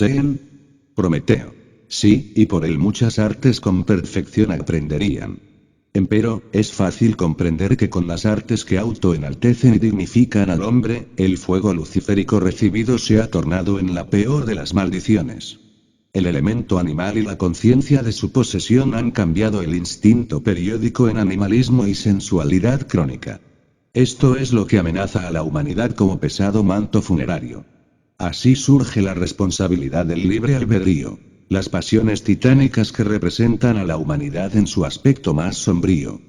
Teen. Prometeo. Sí, y por él muchas artes con perfección aprenderían. Empero, es fácil comprender que con las artes que autoenaltecen y dignifican al hombre, el fuego luciférico recibido se ha tornado en la peor de las maldiciones. El elemento animal y la conciencia de su posesión han cambiado el instinto periódico en animalismo y sensualidad crónica. Esto es lo que amenaza a la humanidad como pesado manto funerario. Así surge la responsabilidad del libre albedrío. Las pasiones titánicas que representan a la humanidad en su aspecto más sombrío.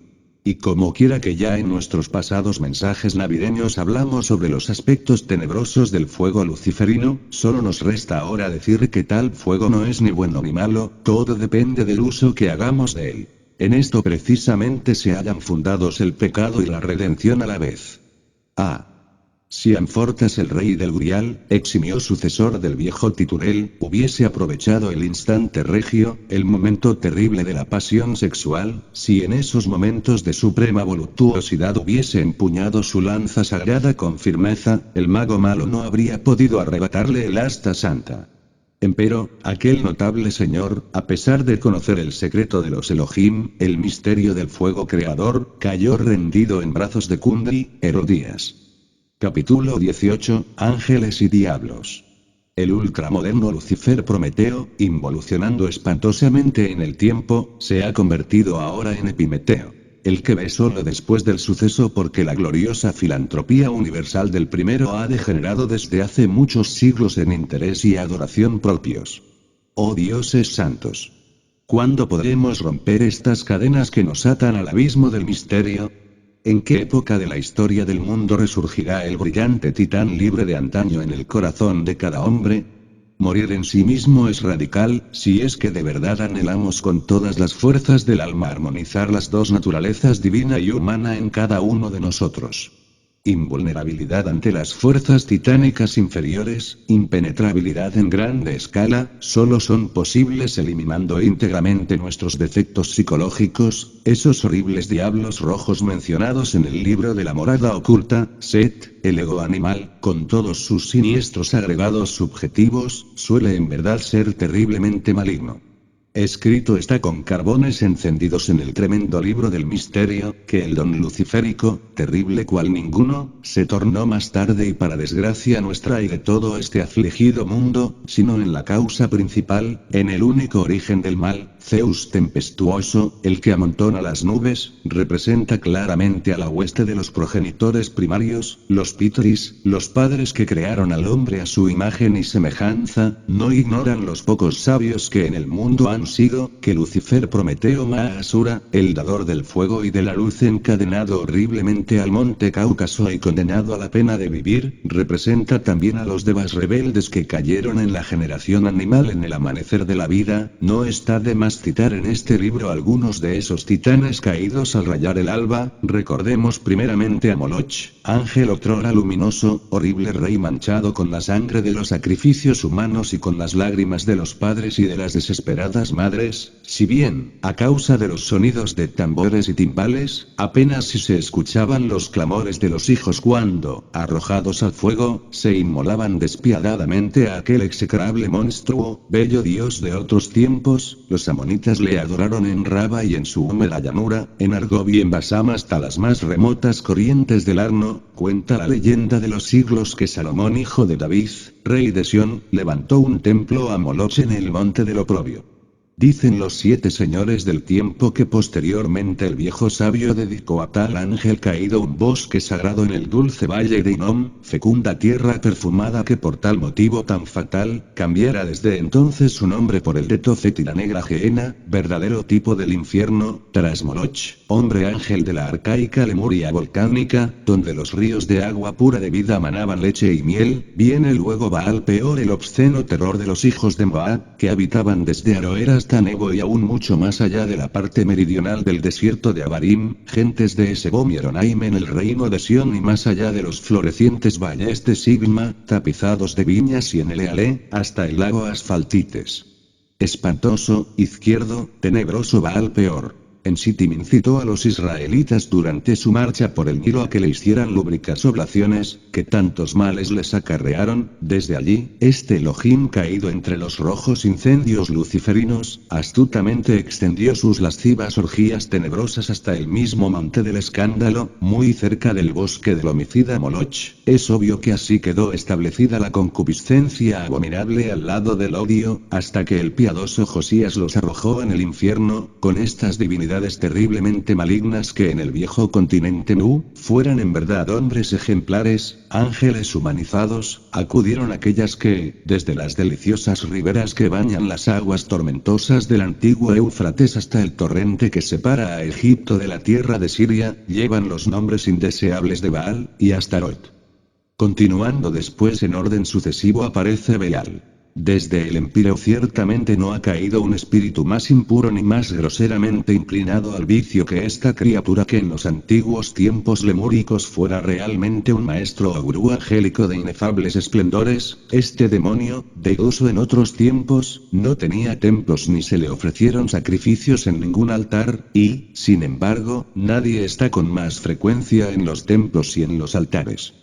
Y como quiera que ya en nuestros pasados mensajes navideños hablamos sobre los aspectos tenebrosos del fuego luciferino, solo nos resta ahora decir que tal fuego no es ni bueno ni malo, todo depende del uso que hagamos de él. En esto precisamente se hallan fundados el pecado y la redención a la vez. Si Amfortas el rey del Grial, eximio sucesor del viejo Titurel, hubiese aprovechado el instante regio, el momento terrible de la pasión sexual, si en esos momentos de suprema voluptuosidad hubiese empuñado su lanza sagrada con firmeza, el mago malo no habría podido arrebatarle el asta santa. Empero, aquel notable señor, a pesar de conocer el secreto de los Elohim, el misterio del fuego creador, cayó rendido en brazos de Kundry, Herodías. Capítulo 18, Ángeles y Diablos. El ultramoderno Lucifer Prometeo, involucionando espantosamente en el tiempo, se ha convertido ahora en Epimeteo. El que ve solo después del suceso porque la gloriosa filantropía universal del primero ha degenerado desde hace muchos siglos en interés y adoración propios. Oh dioses santos. ¿Cuándo podremos romper estas cadenas que nos atan al abismo del misterio? ¿En qué época de la historia del mundo resurgirá el brillante titán libre de antaño en el corazón de cada hombre? Morir en sí mismo es radical, si es que de verdad anhelamos con todas las fuerzas del alma armonizar las dos naturalezas divina y humana en cada uno de nosotros. Invulnerabilidad ante las fuerzas titánicas inferiores, impenetrabilidad en grande escala, solo son posibles eliminando íntegramente nuestros defectos psicológicos, esos horribles diablos rojos mencionados en el libro de la morada oculta, Set, el ego animal, con todos sus siniestros agregados subjetivos, suele en verdad ser terriblemente maligno. Escrito está con carbones encendidos en el tremendo libro del misterio, que el don luciférico, terrible cual ninguno, se tornó más tarde y para desgracia nuestra y de todo este afligido mundo, sino en la causa principal, en el único origen del mal, Zeus tempestuoso, el que amontona las nubes, representa claramente a la hueste de los progenitores primarios, los Pitoris, los padres que crearon al hombre a su imagen y semejanza, no ignoran los pocos sabios que en el mundo han sido, que Lucifer Prometeo Mahasura, el dador del fuego y de la luz encadenado horriblemente al monte Cáucaso y condenado a la pena de vivir, representa también a los devas rebeldes que cayeron en la generación animal en el amanecer de la vida. No está de más citar en este libro algunos de esos titanes caídos al rayar el alba. Recordemos primeramente a Moloch, ángel otrora luminoso, horrible rey manchado con la sangre de los sacrificios humanos y con las lágrimas de los padres y de las desesperadas madres, si bien, a causa de los sonidos de tambores y timbales, apenas si se escuchaban los clamores de los hijos cuando, arrojados al fuego, se inmolaban despiadadamente a aquel execrable monstruo, bello dios de otros tiempos. Los amonitas le adoraron en Raba y en su húmeda llanura, en Argob y en Basam hasta las más remotas corrientes del Arno. Cuenta la leyenda de los siglos que Salomón hijo de David, rey de Sión, levantó un templo a Moloch en el monte del Oprobio. Dicen los 7 señores del tiempo que posteriormente el viejo sabio dedicó a tal ángel caído un bosque sagrado en el dulce valle de Hinnom, fecunda tierra perfumada que por tal motivo tan fatal, cambiara desde entonces su nombre por el de Tofet y la negra Gehenna, verdadero tipo del infierno, tras Moloch, hombre ángel de la arcaica Lemuria volcánica, donde los ríos de agua pura de vida manaban leche y miel. Viene luego Baal Peor, el obsceno terror de los hijos de Moab, que habitaban desde Aroer hasta Nebo y aún mucho más allá de la parte meridional del desierto de Abarim, gentes de Esebom y Aronaim en el reino de Sión y más allá de los florecientes valles de Sigma, tapizados de viñas y en Eleale, hasta el lago Asfaltites. Espantoso, izquierdo, tenebroso Baal Peor. En Sittim incitó a los israelitas durante su marcha por el Nilo a que le hicieran lúbricas oblaciones, que tantos males les acarrearon. Desde allí, este Elohim caído entre los rojos incendios luciferinos, astutamente extendió sus lascivas orgías tenebrosas hasta el mismo monte del escándalo, muy cerca del bosque del homicida Moloch. Es obvio que así quedó establecida la concupiscencia abominable al lado del odio, hasta que el piadoso Josías los arrojó en el infierno, con estas divinidades terriblemente malignas que en el viejo continente Nu, fueran en verdad hombres ejemplares, ángeles humanizados. Acudieron aquellas que, desde las deliciosas riberas que bañan las aguas tormentosas del antiguo Éufrates hasta el torrente que separa a Egipto de la tierra de Siria, llevan los nombres indeseables de Baal y Astarot. Continuando después en orden sucesivo aparece Beal. Desde el Empíreo ciertamente no ha caído un espíritu más impuro ni más groseramente inclinado al vicio que esta criatura que en los antiguos tiempos lemúricos fuera realmente un maestro o gurú angélico de inefables esplendores. Este demonio, de uso en otros tiempos, no tenía templos ni se le ofrecieron sacrificios en ningún altar, y, sin embargo, nadie está con más frecuencia en los templos y en los altares.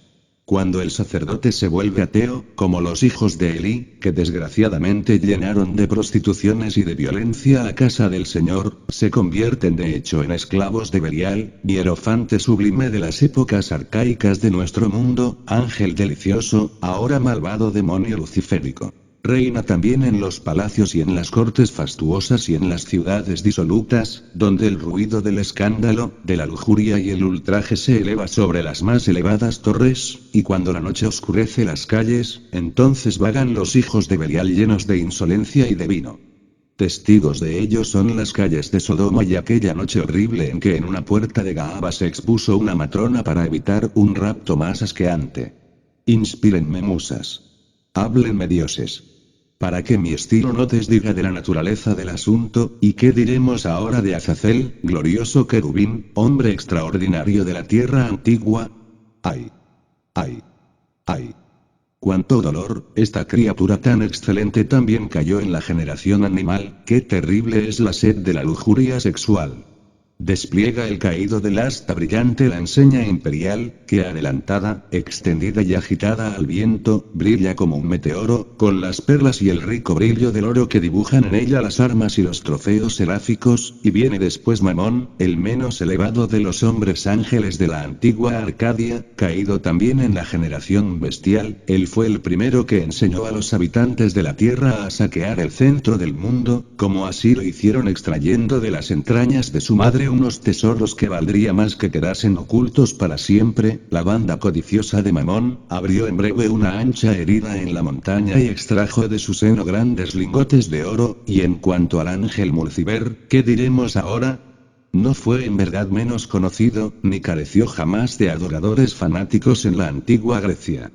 Cuando el sacerdote se vuelve ateo, como los hijos de Elí, que desgraciadamente llenaron de prostituciones y de violencia a casa del Señor, se convierten de hecho en esclavos de Belial, hierofante sublime de las épocas arcaicas de nuestro mundo, ángel delicioso, ahora malvado demonio luciférico. Reina también en los palacios y en las cortes fastuosas y en las ciudades disolutas, donde el ruido del escándalo, de la lujuria y el ultraje se eleva sobre las más elevadas torres, y cuando la noche oscurece las calles, entonces vagan los hijos de Belial llenos de insolencia y de vino. Testigos de ello son las calles de Sodoma y aquella noche horrible en que en una puerta de Gaaba se expuso una matrona para evitar un rapto más asqueante. Inspírenme musas. Háblenme dioses. Para que mi estilo no desdiga de la naturaleza del asunto. ¿Y qué diremos ahora de Azazel, glorioso querubín, hombre extraordinario de la tierra antigua? ¡Ay! ¡Ay! ¡Ay! ¡Cuánto dolor! Esta criatura tan excelente también cayó en la generación animal. ¡Qué terrible es la sed de la lujuria sexual! Despliega el caído del asta brillante la enseña imperial, que adelantada, extendida y agitada al viento, brilla como un meteoro, con las perlas y el rico brillo del oro que dibujan en ella las armas y los trofeos seráficos, y viene después Mamón, el menos elevado de los hombres ángeles de la antigua Arcadia, caído también en la generación bestial. Él fue el primero que enseñó a los habitantes de la tierra a saquear el centro del mundo, como así lo hicieron extrayendo de las entrañas de su madre unos tesoros que valdría más que quedasen ocultos para siempre. La banda codiciosa de Mamón abrió en breve una ancha herida en la montaña y extrajo de su seno grandes lingotes de oro. Y en cuanto al ángel Mulciber, ¿qué diremos ahora? No fue en verdad menos conocido, ni careció jamás de adoradores fanáticos en la antigua Grecia.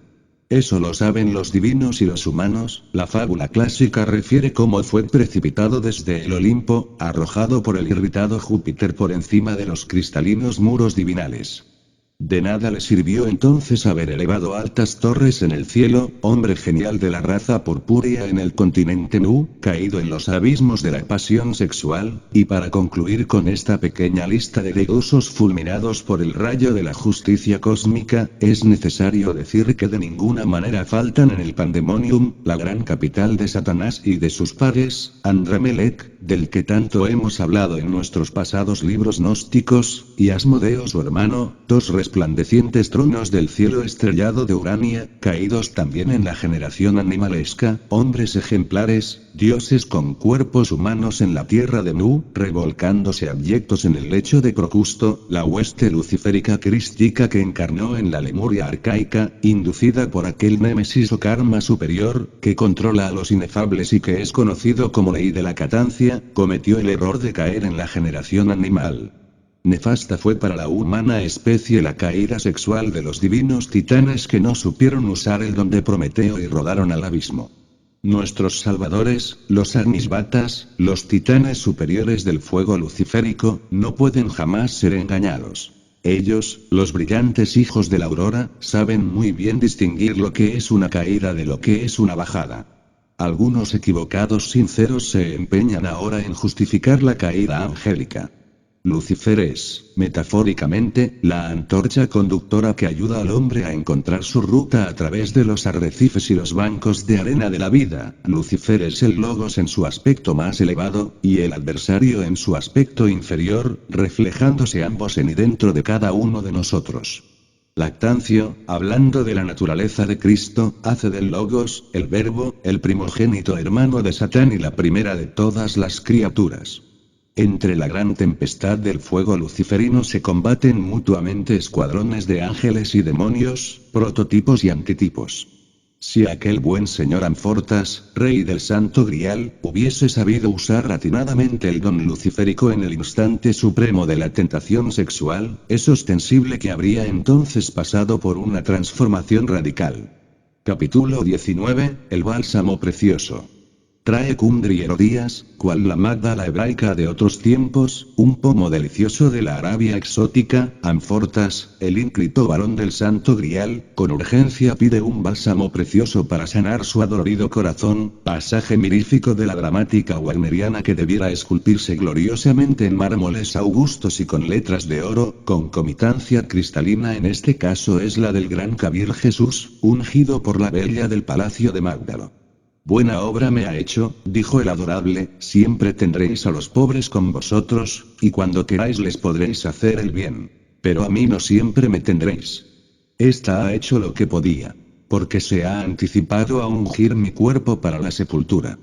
Eso lo saben los divinos y los humanos. La fábula clásica refiere cómo fue precipitado desde el Olimpo, arrojado por el irritado Júpiter por encima de los cristalinos muros divinales. De nada le sirvió entonces haber elevado altas torres en el cielo, hombre genial de la raza purpúrea en el continente Nu, caído en los abismos de la pasión sexual. Y para concluir con esta pequeña lista de degosos fulminados por el rayo de la justicia cósmica, es necesario decir que de ninguna manera faltan en el Pandemonium, la gran capital de Satanás y de sus pares, Andramelech, del que tanto hemos hablado en nuestros pasados libros gnósticos, y Asmodeo su hermano, dos resplandecientes tronos del cielo estrellado de Urania, caídos también en la generación animalesca, hombres ejemplares, dioses con cuerpos humanos en la tierra de Nu, revolcándose abyectos en el lecho de Procusto, la hueste luciférica crística que encarnó en la Lemuria arcaica, inducida por aquel némesis o karma superior, que controla a los inefables y que es conocido como ley de la catancia, cometió el error de caer en la generación animal. Nefasta fue para la humana especie la caída sexual de los divinos titanes que no supieron usar el don de Prometeo y rodaron al abismo. Nuestros salvadores, los Agnisbatas, los titanes superiores del fuego luciférico, no pueden jamás ser engañados. Ellos, los brillantes hijos de la aurora, saben muy bien distinguir lo que es una caída de lo que es una bajada. Algunos equivocados sinceros se empeñan ahora en justificar la caída angélica. Lucifer es, metafóricamente, la antorcha conductora que ayuda al hombre a encontrar su ruta a través de los arrecifes y los bancos de arena de la vida. Lucifer es el logos en su aspecto más elevado, y el adversario en su aspecto inferior, reflejándose ambos en y dentro de cada uno de nosotros. Lactancio, hablando de la naturaleza de Cristo, hace del Logos, el Verbo, el primogénito hermano de Satán y la primera de todas las criaturas. Entre la gran tempestad del fuego luciferino se combaten mutuamente escuadrones de ángeles y demonios, prototipos y antitipos. Si aquel buen señor Amfortas, rey del Santo Grial, hubiese sabido usar atinadamente el don luciférico en el instante supremo de la tentación sexual, es ostensible que habría entonces pasado por una transformación radical. Capítulo 19, el bálsamo precioso. Trae Kundry Herodías, cual la Magdala hebraica de otros tiempos, un pomo delicioso de la Arabia exótica, Amfortas, el ínclito varón del Santo Grial, con urgencia pide un bálsamo precioso para sanar su adolorido corazón, pasaje mirífico de la dramática wagneriana que debiera esculpirse gloriosamente en mármoles augustos y con letras de oro, concomitancia cristalina en este caso es la del gran Kabir Jesús, ungido por la bella del palacio de Magdalo. Buena obra me ha hecho, dijo el adorable, siempre tendréis a los pobres con vosotros, y cuando queráis les podréis hacer el bien. Pero a mí no siempre me tendréis. Esta ha hecho lo que podía. Porque se ha anticipado a ungir mi cuerpo para la sepultura.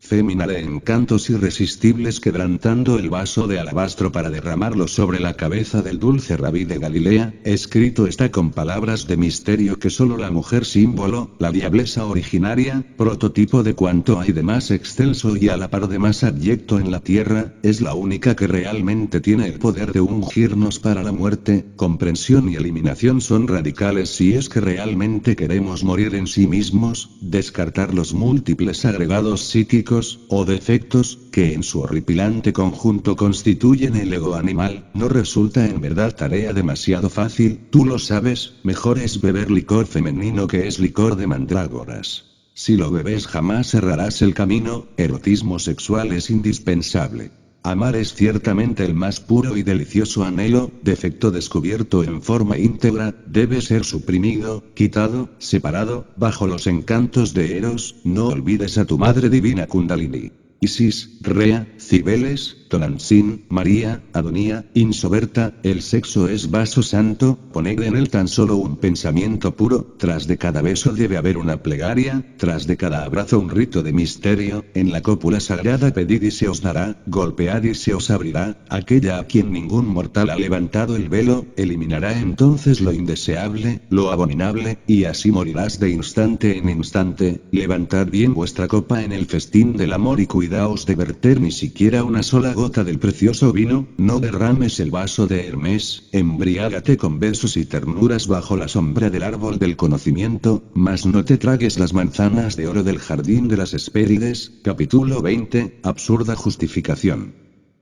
Fémina de encantos irresistibles quebrantando el vaso de alabastro para derramarlo sobre la cabeza del dulce rabí de Galilea, escrito está con palabras de misterio que solo la mujer símbolo, la diablesa originaria, prototipo de cuanto hay de más excelso y a la par de más abyecto en la tierra, es la única que realmente tiene el poder de ungirnos para la muerte. Comprensión y eliminación son radicales si es que realmente queremos morir en sí mismos, descartar los múltiples agregados psíquicos o defectos, que en su horripilante conjunto constituyen el ego animal, no resulta en verdad tarea demasiado fácil, tú lo sabes, mejor es beber licor femenino que es licor de mandrágoras. Si lo bebes jamás errarás el camino, erotismo sexual es indispensable. Amar es ciertamente el más puro y delicioso anhelo, defecto descubierto en forma íntegra, debe ser suprimido, quitado, separado, bajo los encantos de Eros, no olvides a tu madre divina Kundalini. Isis, Rea, Cibeles, Tonantzin, María, Adonía, Insoberta, el sexo es vaso santo, poned en él tan solo un pensamiento puro, tras de cada beso debe haber una plegaria, tras de cada abrazo un rito de misterio, en la cópula sagrada pedid y se os dará, golpead y se os abrirá, aquella a quien ningún mortal ha levantado el velo, eliminará entonces lo indeseable, lo abominable, y así morirás de instante en instante, levantad bien vuestra copa en el festín del amor y cuidaos de verter ni siquiera una sola gota del precioso vino, no derrames el vaso de Hermes, embriágate con besos y ternuras bajo la sombra del árbol del conocimiento, mas no te tragues las manzanas de oro del jardín de las Hespérides. Capítulo 20, absurda justificación.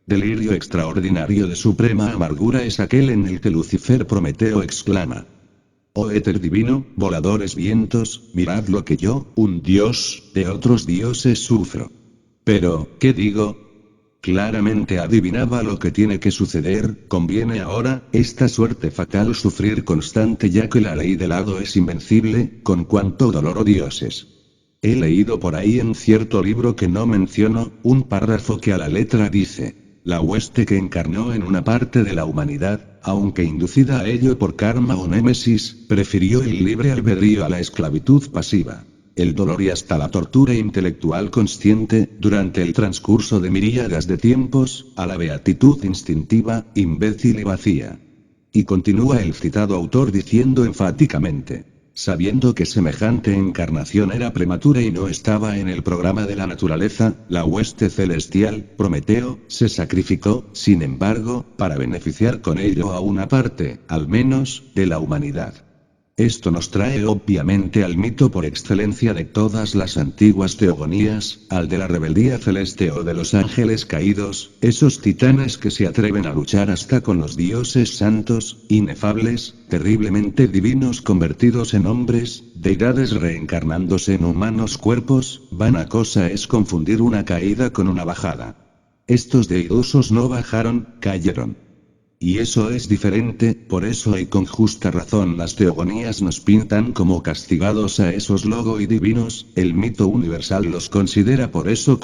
Delirio extraordinario de suprema amargura es aquel en el que Lucifer Prometeo exclama: oh éter divino, voladores vientos, mirad lo que yo, un dios, de otros dioses sufro. Pero, ¿qué digo? Claramente adivinaba lo que tiene que suceder, conviene ahora, esta suerte fatal sufrir constante ya que la ley del hado es invencible, con cuanto dolor oh dioses. He leído por ahí en cierto libro que no menciono, un párrafo que a la letra dice: la hueste que encarnó en una parte de la humanidad, aunque inducida a ello por karma o némesis, prefirió el libre albedrío a la esclavitud pasiva. El dolor y hasta la tortura intelectual consciente, durante el transcurso de miríadas de tiempos, a la beatitud instintiva, imbécil y vacía. Y continúa el citado autor diciendo enfáticamente: sabiendo que semejante encarnación era prematura y no estaba en el programa de la naturaleza, la hueste celestial, Prometeo, se sacrificó, sin embargo, para beneficiar con ello a una parte, al menos, de la humanidad. Esto nos trae obviamente al mito por excelencia de todas las antiguas teogonías, al de la rebeldía celeste o de los ángeles caídos, esos titanes que se atreven a luchar hasta con los dioses santos, inefables, terriblemente divinos convertidos en hombres, deidades reencarnándose en humanos cuerpos. Vana cosa es confundir una caída con una bajada. estos deidosos no bajaron, cayeron. Y eso es diferente, por eso y con justa razón las teogonías nos pintan como castigados a esos logo y divinos, el mito universal los considera por eso